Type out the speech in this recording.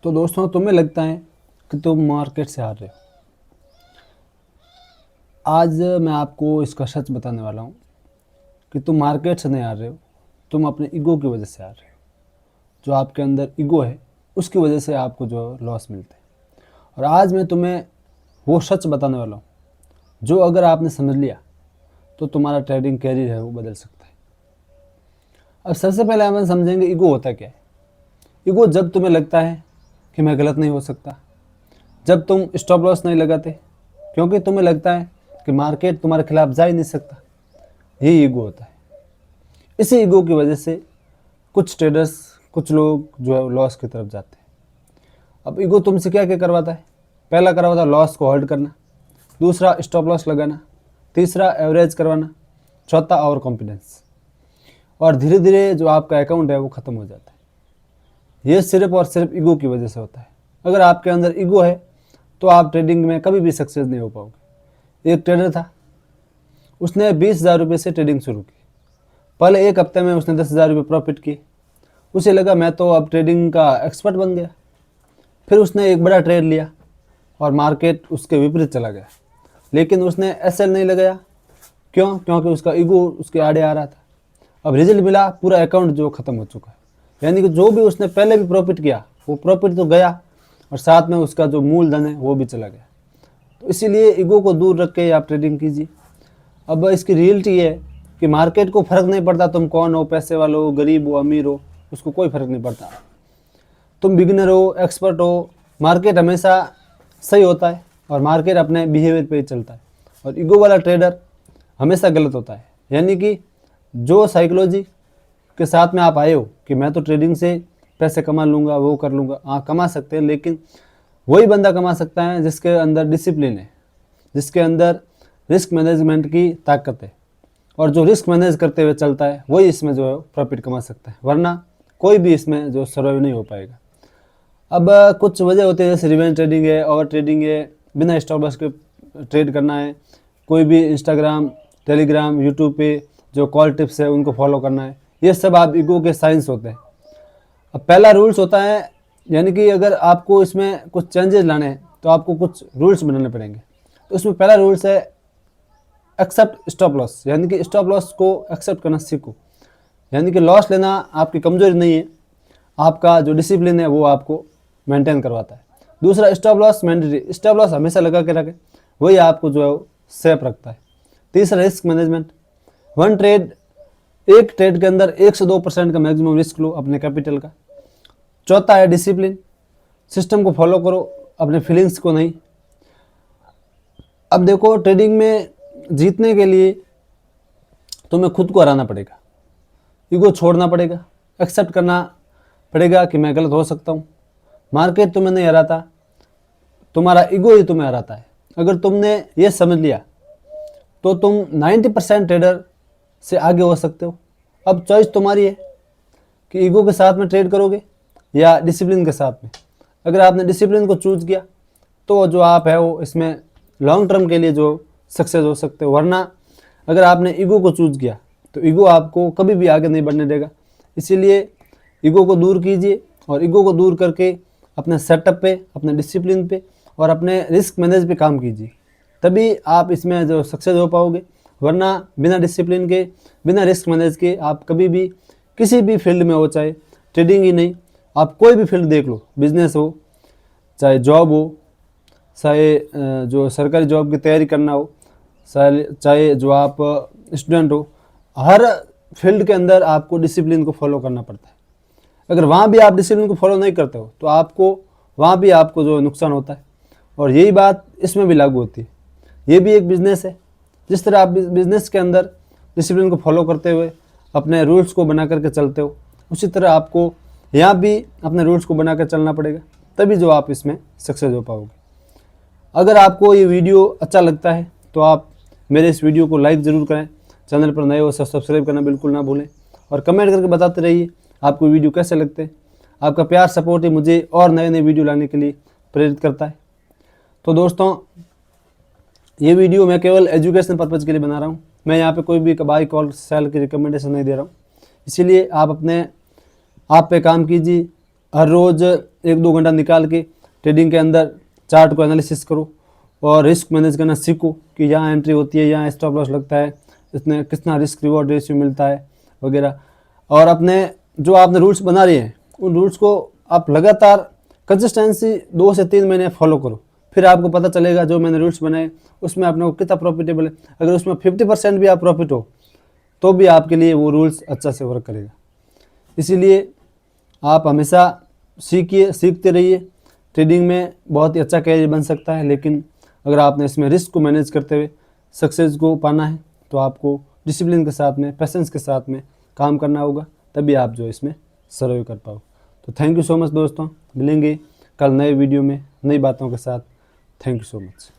तो दोस्तों, तुम्हें लगता है कि तुम मार्केट से हार रहे हो। आज मैं आपको इसका सच बताने वाला हूँ कि तुम मार्केट से नहीं हार रहे हो, तुम अपने ईगो की वजह से हार रहे हो। जो आपके अंदर ईगो है, उसकी वजह से आपको जो लॉस मिलते हैं। और आज मैं तुम्हें वो सच बताने वाला हूँ जो अगर आपने समझ लिया तो तुम्हारा ट्रेडिंग कैरियर है वो बदल सकता है। अब सबसे पहले हम समझेंगे ईगो होता क्या है। ईगो जब तुम्हें लगता है कि मैं गलत नहीं हो सकता, जब तुम स्टॉप लॉस नहीं लगाते क्योंकि तुम्हें लगता है कि मार्केट तुम्हारे खिलाफ जा ही नहीं सकता, यही ईगो होता है। इसी ईगो की वजह से कुछ ट्रेडर्स, कुछ लोग जो है लॉस की तरफ जाते हैं। अब ईगो तुमसे क्या क्या करवाता है? पहला करवाता है लॉस को होल्ड करना, दूसरा स्टॉप लॉस लगाना, तीसरा एवरेज करवाना, चौथा ओवर कॉन्फिडेंस। और धीरे धीरे जो आपका अकाउंट है वो ख़त्म हो जाता है। ये सिर्फ और सिर्फ ईगो की वजह से होता है। अगर आपके अंदर ईगो है तो आप ट्रेडिंग में कभी भी सक्सेस नहीं हो पाओगे। एक ट्रेडर था, उसने 20,000 रुपये से ट्रेडिंग शुरू की। पहले एक हफ्ते में उसने 10,000 रुपये प्रॉफिट किए। उसे लगा मैं तो अब ट्रेडिंग का एक्सपर्ट बन गया। फिर उसने एक बड़ा ट्रेड लिया और मार्केट उसके विपरीत चला गया, लेकिन उसने एसएल नहीं लगाया। क्यों? क्योंकि उसका ईगो उसके आड़े आ रहा था। अब रिजल्ट मिला, पूरा अकाउंट जो ख़त्म हो चुका है। यानी कि जो भी उसने पहले भी प्रॉफिट किया वो प्रॉफिट तो गया और साथ में उसका जो मूलधन है वो भी चला गया। तो इसीलिए ईगो को दूर रख के आप ट्रेडिंग कीजिए। अब इसकी रियलिटी ये है कि मार्केट को फ़र्क नहीं पड़ता तुम कौन हो, पैसे वाले हो, गरीब हो, अमीर हो, उसको कोई फ़र्क नहीं पड़ता। तुम बिगिनर हो, एक्सपर्ट हो, मार्केट हमेशा सही होता है और मार्केट अपने बिहेवियर पे ही चलता है। और ईगो वाला ट्रेडर हमेशा गलत होता है। यानी कि जो साइकोलॉजी के साथ में आप आए हो कि मैं तो ट्रेडिंग से पैसे कमा लूँगा, वो कर लूँगा, हाँ कमा सकते हैं, लेकिन वही बंदा कमा सकता है जिसके अंदर डिसिप्लिन है, जिसके अंदर रिस्क मैनेजमेंट की ताकत है। और जो रिस्क मैनेज करते हुए चलता है वही इसमें जो है प्रॉफिट कमा सकता है, वरना कोई भी इसमें जो सर्वाइव नहीं हो पाएगा। अब कुछ वजह होती है, जैसे रिवेंज ट्रेडिंग है, ओवर ट्रेडिंग है, बिना स्टॉप लॉस के ट्रेड करना है, कोई भी इंस्टाग्राम, टेलीग्राम, यूट्यूब पे जो कॉल टिप्स है उनको फॉलो करना है। ये सब आप ईगो के साइंस होते हैं। अब पहला रूल्स होता है, यानी कि अगर आपको इसमें कुछ चेंजेस लाने हैं तो आपको कुछ रूल्स बनाने पड़ेंगे। तो उसमें पहला रूल्स है एक्सेप्ट स्टॉप लॉस, यानी कि स्टॉप लॉस को एक्सेप्ट करना सीखो। यानी कि लॉस लेना आपकी कमजोरी नहीं है, आपका जो डिसिप्लिन है वो आपको मेंटेन करवाता है। दूसरा, stop loss mandatory, stop loss हमेशा लगा के रखें, वही आपको जो है सेफ रखता है। तीसरा, रिस्क मैनेजमेंट, एक ट्रेड के अंदर 1 से 2% का मैक्सिमम रिस्क लो अपने कैपिटल का। चौथा है डिसिप्लिन, सिस्टम को फॉलो करो, अपने फीलिंग्स को नहीं। अब देखो, ट्रेडिंग में जीतने के लिए तुम्हें खुद को हराना पड़ेगा, ईगो छोड़ना पड़ेगा, एक्सेप्ट करना पड़ेगा कि मैं गलत हो सकता हूँ। मार्केट तुम्हें नहीं हराता, तुम्हारा ईगो ही तुम्हें हराता है। अगर तुमने ये समझ लिया तो तुम 90% ट्रेडर से आगे हो सकते हो। अब चॉइस तुम्हारी है कि ईगो के साथ में ट्रेड करोगे या डिसिप्लिन के साथ में। अगर आपने डिसिप्लिन को चूज किया तो जो आप है वो इसमें लॉन्ग टर्म के लिए जो सक्सेस हो सकते हो, वरना अगर आपने ईगो को चूज किया तो ईगो आपको कभी भी आगे नहीं बढ़ने देगा। इसीलिए ईगो को दूर कीजिए और ईगो को दूर करके अपने सेटअप पे, अपने डिसिप्लिन पे और अपने रिस्क मैनेज पे काम कीजिए, तभी आप इसमें जो सक्सेस हो पाओगे। वरना बिना डिसिप्लिन के, बिना रिस्क मैनेज के आप कभी भी किसी भी फील्ड में हो, चाहे ट्रेडिंग ही नहीं, आप कोई भी फील्ड देख लो, बिजनेस हो, चाहे जॉब हो, चाहे जो सरकारी जॉब की तैयारी करना हो, चाहे जो आप स्टूडेंट हो, हर फील्ड के अंदर आपको डिसिप्लिन को फॉलो करना पड़ता है। अगर वहाँ भी आप डिसिप्लिन को फॉलो नहीं करते हो तो आपको वहाँ भी आपको जो नुकसान होता है। और यही बात इसमें भी लागू होती है। ये भी एक बिज़नेस है। जिस तरह आप बिज़नेस के अंदर डिसिप्लिन को फॉलो करते हुए अपने रूल्स को बना करके चलते हो, उसी तरह आपको यहाँ भी अपने रूल्स को बना कर चलना पड़ेगा, तभी जो आप इसमें सक्सेस हो पाओगे। अगर आपको ये वीडियो अच्छा लगता है तो आप मेरे इस वीडियो को लाइक ज़रूर करें, चैनल पर नए हो सब्सक्राइब करना बिल्कुल ना भूलें और कमेंट करके बताते रहिए आपको वीडियो कैसे लगते हैं। आपका प्यार, सपोर्ट ही मुझे और नए नए वीडियो लाने के लिए प्रेरित करता है। तो दोस्तों, ये वीडियो मैं केवल एजुकेशन पर्पज़ के लिए बना रहा हूँ। मैं यहाँ पे कोई भी बाई कॉल सेल की रिकमेंडेशन नहीं दे रहा हूँ। इसीलिए आप पे काम कीजिए, हर रोज़ 1-2 घंटा निकाल के ट्रेडिंग के अंदर चार्ट को एनालिसिस करो और रिस्क मैनेज करना सीखो कि यहाँ एंट्री होती है, यहाँ स्टॉप लॉस लगता है, इसमें कितना रिस्क रिवॉर्ड रेशियो मिलता है वगैरह। और अपने जो आपने रूल्स बना रहे हैं उन रूल्स को आप लगातार कंसिस्टेंसी 2 से 3 महीने फॉलो करो, फिर आपको पता चलेगा जो मैंने रूल्स बनाए उसमें अपने को कितना प्रॉफिटेबल है। अगर उसमें 50% भी आप प्रॉफिट हो तो भी आपके लिए वो रूल्स अच्छा से वर्क करेगा। इसीलिए आप हमेशा सीखते रहिए। ट्रेडिंग में बहुत ही अच्छा कैरियर बन सकता है, लेकिन अगर आपने इसमें रिस्क को मैनेज करते हुए सक्सेस को पाना है तो आपको डिसिप्लिन के साथ में, पेशेंस के साथ में काम करना होगा, तभी आप जो इसमें सर्वाइव कर पाओ। तो थैंक यू सो मच दोस्तों, मिलेंगे कल नए वीडियो में नई बातों के साथ। Thank you so much.